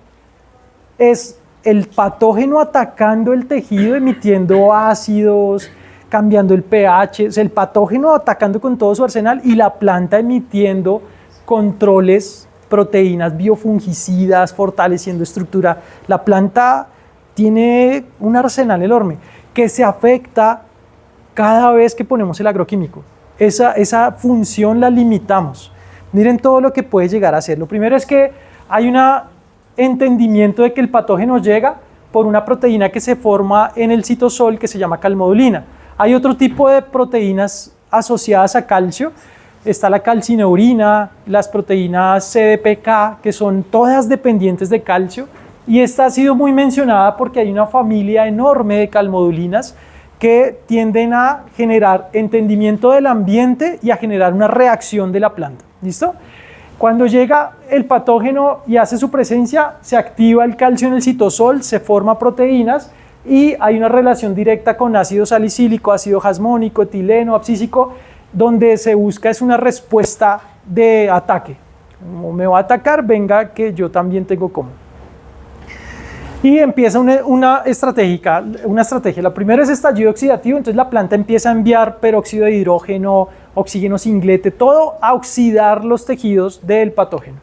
Es el patógeno atacando el tejido, emitiendo ácidos, cambiando el pH, es el patógeno atacando con todo su arsenal y la planta emitiendo controles, proteínas biofungicidas, fortaleciendo estructura. La planta tiene un arsenal enorme que se afecta cada vez que ponemos el agroquímico. Esa función la limitamos. Miren todo lo que puede llegar a hacer. Lo primero es que hay un entendimiento de que el patógeno llega por una proteína que se forma en el citosol que se llama calmodulina. Hay otro tipo de proteínas asociadas a calcio. Está la calcineurina, las proteínas CDPK, que son todas dependientes de calcio. Y esta ha sido muy mencionada porque hay una familia enorme de calmodulinas que tienden a generar entendimiento del ambiente y a generar una reacción de la planta. ¿Listo? Cuando llega el patógeno y hace su presencia, se activa el calcio en el citosol, se forman proteínas y hay una relación directa con ácido salicílico, ácido jasmónico, etileno, abscísico, donde se busca es una respuesta de ataque. Como me va a atacar, venga que yo también tengo como. Y empieza una estrategia. La primera es estallido oxidativo, entonces la planta empieza a enviar peróxido de hidrógeno, oxígeno singlete, todo a oxidar los tejidos del patógeno.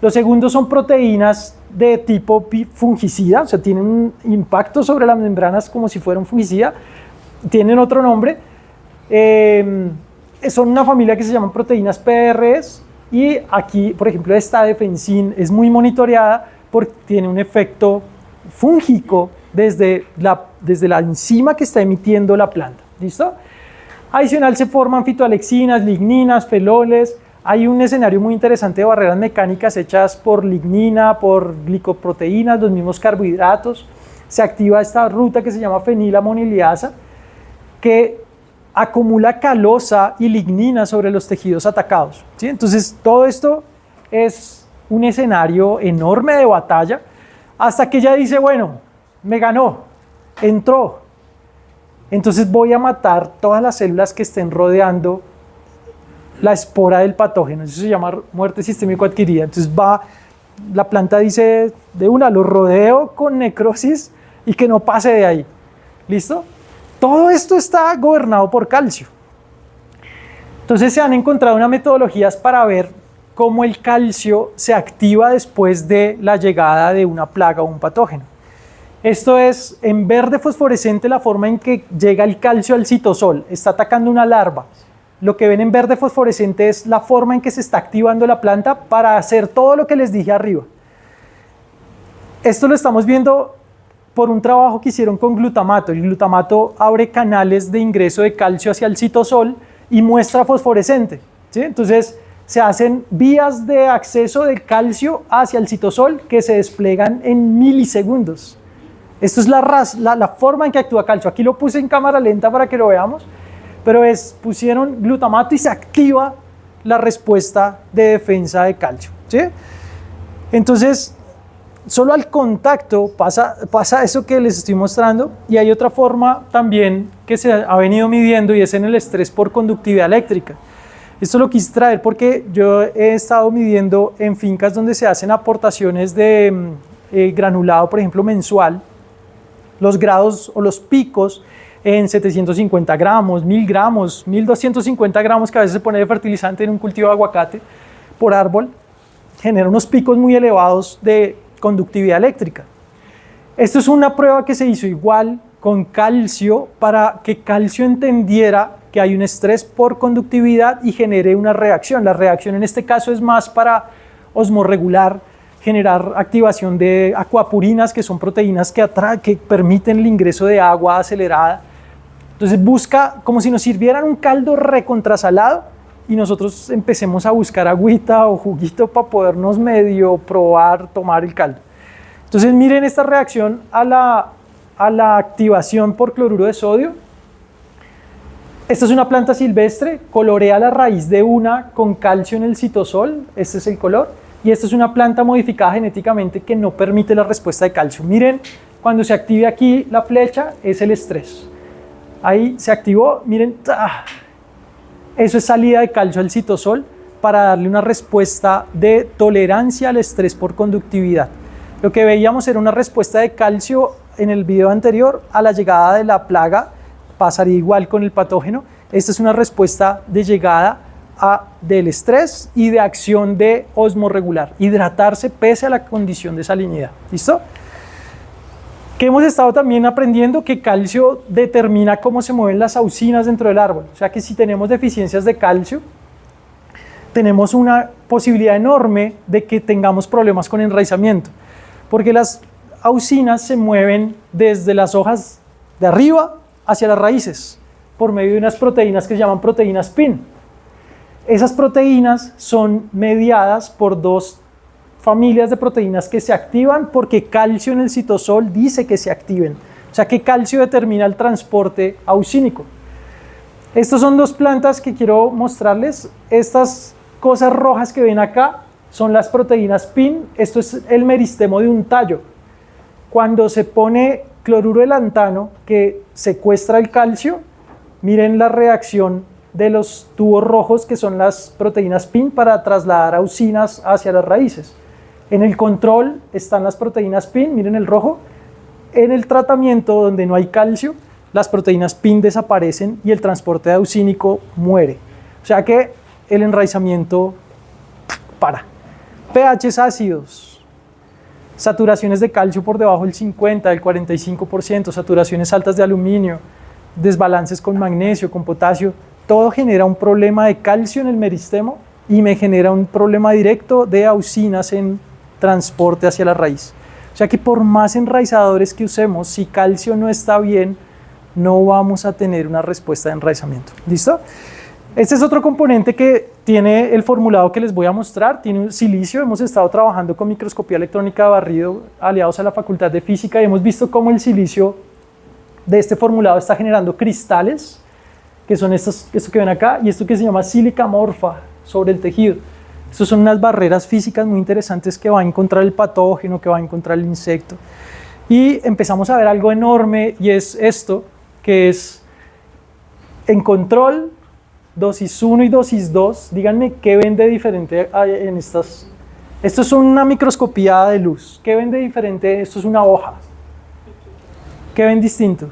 Los segundos son proteínas de tipo fungicida, o sea, tienen un impacto sobre las membranas como si fuera un fungicida, tienen otro nombre, son una familia que se llaman proteínas PRS y aquí, por ejemplo, esta defensin es muy monitoreada porque tiene un efecto fúngico desde la enzima que está emitiendo la planta. ¿Listo? Adicional se forman fitoalexinas, ligninas, feloles. Hay un escenario muy interesante de barreras mecánicas hechas por lignina, por glicoproteínas, los mismos carbohidratos. Se activa esta ruta que se llama fenilamoniliasa, que acumula calosa y lignina sobre los tejidos atacados. ¿Sí? Entonces, todo esto es un escenario enorme de batalla, hasta que ella dice, bueno, me ganó, entró, entonces voy a matar todas las células que estén rodeando la espora del patógeno. Eso se llama muerte sistémico adquirida. Entonces la planta dice de una, lo rodeo con necrosis y que no pase de ahí. ¿Listo? Todo esto está gobernado por calcio. Entonces se han encontrado unas metodologías para ver cómo el calcio se activa después de la llegada de una plaga o un patógeno. Esto es en verde fosforescente la forma en que llega el calcio al citosol. Está atacando una larva. Lo que ven en verde fosforescente es la forma en que se está activando la planta para hacer todo lo que les dije arriba. Esto lo estamos viendo por un trabajo que hicieron con glutamato. El glutamato abre canales de ingreso de calcio hacia el citosol y muestra fosforescente. ¿Sí? Entonces se hacen vías de acceso de calcio hacia el citosol que se desplegan en milisegundos. Esto es la forma en que actúa calcio. Aquí lo puse en cámara lenta para que lo veamos, pero pusieron glutamato y se activa la respuesta de defensa de calcio. ¿Sí? Entonces, solo al contacto pasa eso que les estoy mostrando, y hay otra forma también que se ha venido midiendo y es en el estrés por conductividad eléctrica. Esto lo quise traer porque yo he estado midiendo en fincas donde se hacen aportaciones de granulado, por ejemplo, mensual, los grados o los picos en 750 gramos, 1000 gramos, 1250 gramos que a veces se pone de fertilizante en un cultivo de aguacate por árbol, genera unos picos muy elevados de conductividad eléctrica. Esto es una prueba que se hizo igual con calcio para que calcio entendiera que hay un estrés por conductividad y genere una reacción. La reacción en este caso es más para osmorregular, generar activación de acuapurinas, que son proteínas que permiten el ingreso de agua acelerada. Entonces busca como si nos sirvieran un caldo recontrasalado y nosotros empecemos a buscar agüita o juguito para podernos medio probar, tomar el caldo. Entonces miren esta reacción a la activación por cloruro de sodio. Esta es una planta silvestre, colorea la raíz de una con calcio en el citosol, este es el color, y esta es una planta modificada genéticamente que no permite la respuesta de calcio. Miren, cuando se active aquí la flecha es el estrés. Ahí se activó, miren, eso es salida de calcio al citosol para darle una respuesta de tolerancia al estrés por conductividad. Lo que veíamos era una respuesta de calcio en el video anterior a la llegada de la plaga, pasaría igual con el patógeno. Esta es una respuesta de llegada del estrés y de acción de osmorregular, hidratarse pese a la condición de salinidad. ¿Listo? Que hemos estado también aprendiendo que calcio determina cómo se mueven las auxinas dentro del árbol. O sea que si tenemos deficiencias de calcio, tenemos una posibilidad enorme de que tengamos problemas con enraizamiento, porque las auxinas se mueven desde las hojas de arriba hacia las raíces por medio de unas proteínas que se llaman proteínas PIN. Esas proteínas son mediadas por dos familias de proteínas que se activan porque calcio en el citosol dice que se activen. sea que calcio determina el transporte auxínico. Estas son dos plantas que quiero mostrarles. Estas cosas rojas que ven acá son las proteínas PIN. Esto es el meristemo de un tallo. Cuando se pone cloruro de lantano que secuestra el calcio, miren la reacción de los tubos rojos que son las proteínas PIN para trasladar auxinas hacia las raíces. En el control están las proteínas PIN, miren el rojo. En el tratamiento donde no hay calcio, las proteínas PIN desaparecen y el transporte auxínico muere. O sea que el enraizamiento para. pHs ácidos, saturaciones de calcio por debajo del 50, del 45%, saturaciones altas de aluminio, desbalances con magnesio, con potasio, todo genera un problema de calcio en el meristemo y me genera un problema directo de auxinas en transporte hacia la raíz. O sea que por más enraizadores que usemos, si calcio no está bien, no vamos a tener una respuesta de enraizamiento. ¿Listo? Este es otro componente que tiene el formulado que les voy a mostrar. Tiene un silicio. Hemos estado trabajando con microscopía electrónica de barrido aliados a la Facultad de Física y hemos visto cómo el silicio de este formulado está generando cristales, que son esto que ven acá, y esto que se llama sílica amorfa sobre el tejido. Estas son unas barreras físicas muy interesantes que va a encontrar el patógeno, que va a encontrar el insecto. Y empezamos a ver algo enorme, y es esto, que es en control, dosis 1 y dosis 2. Díganme qué ven de diferente en estas. Esto es una microscopía de luz. ¿Qué ven de diferente? Esto es una hoja. ¿Qué ven distinto?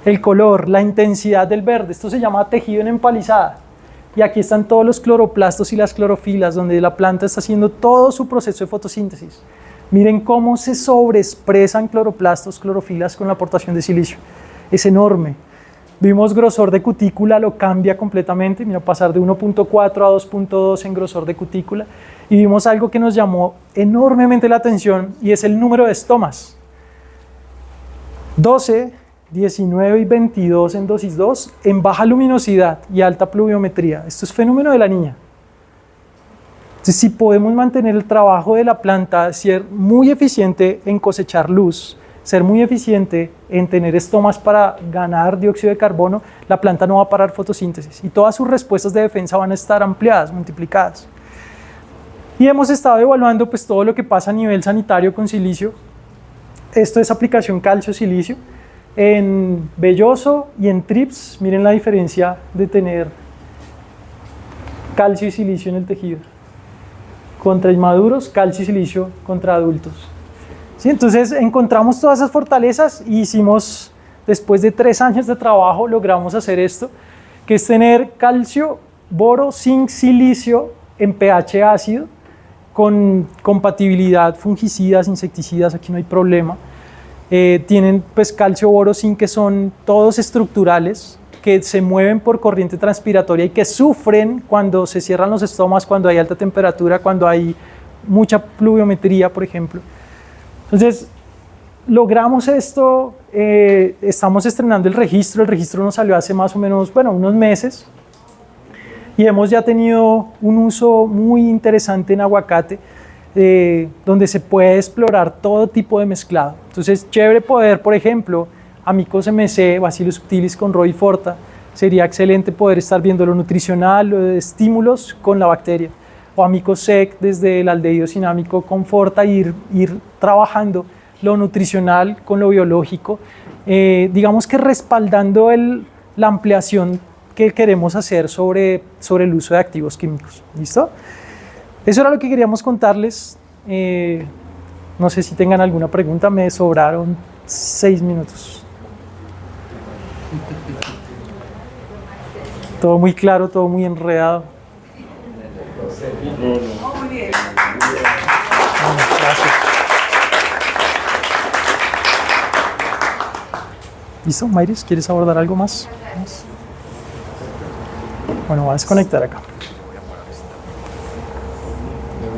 El color, la intensidad del verde. Esto se llama tejido en empalizada. Y aquí están todos los cloroplastos y las clorofilas, donde la planta está haciendo todo su proceso de fotosíntesis. Miren cómo se sobreexpresan cloroplastos, clorofilas con la aportación de silicio. Es enorme. Vimos grosor de cutícula, lo cambia completamente. Mira, pasar de 1.4 a 2.2 en grosor de cutícula. Y vimos algo que nos llamó enormemente la atención, y es el número de estomas. 12, 19 y 22 en dosis 2 en baja luminosidad y alta pluviometría. Esto es fenómeno de la niña. Entonces, si podemos mantener el trabajo de la planta, ser muy eficiente en cosechar luz, ser muy eficiente en tener estomas para ganar dióxido de carbono, la planta no va a parar fotosíntesis y todas sus respuestas de defensa van a estar ampliadas, multiplicadas. Y hemos estado evaluando pues todo lo que pasa a nivel sanitario con silicio. Esto es aplicación calcio-silicio. En velloso y en trips, miren la diferencia de tener calcio y silicio en el tejido. Contra inmaduros, calcio y silicio contra adultos. ¿Sí? Entonces encontramos todas esas fortalezas y hicimos, después de 3 años de trabajo, logramos hacer esto, que es tener calcio, boro, zinc, silicio en pH ácido, con compatibilidad fungicidas, insecticidas, aquí no hay problema. Tienen pues calcio, boro, zinc, que son todos estructurales, que se mueven por corriente transpiratoria y que sufren cuando se cierran los estomas, cuando hay alta temperatura, cuando hay mucha pluviometría, por ejemplo. Entonces, logramos esto, estamos estrenando el registro nos salió hace más o menos, unos meses, y hemos ya tenido un uso muy interesante en aguacate, donde se puede explorar todo tipo de mezclado. Entonces, chévere poder, por ejemplo, Amicos MC, Bacillus subtilis con Rodiforta, sería excelente poder estar viendo lo nutricional, lo de estímulos con la bacteria, o Amicos sec desde el aldehído cinámico con Forta, ir trabajando lo nutricional con lo biológico, digamos que respaldando la ampliación que queremos hacer sobre el uso de activos químicos. ¿Listo? Eso era lo que queríamos contarles. No sé si tengan alguna pregunta, me sobraron 6 minutos. Todo muy claro, todo muy enredado. Muy bien. Gracias. ¿Listo, Mayris? ¿Quieres abordar algo más? Bueno, voy a desconectar acá.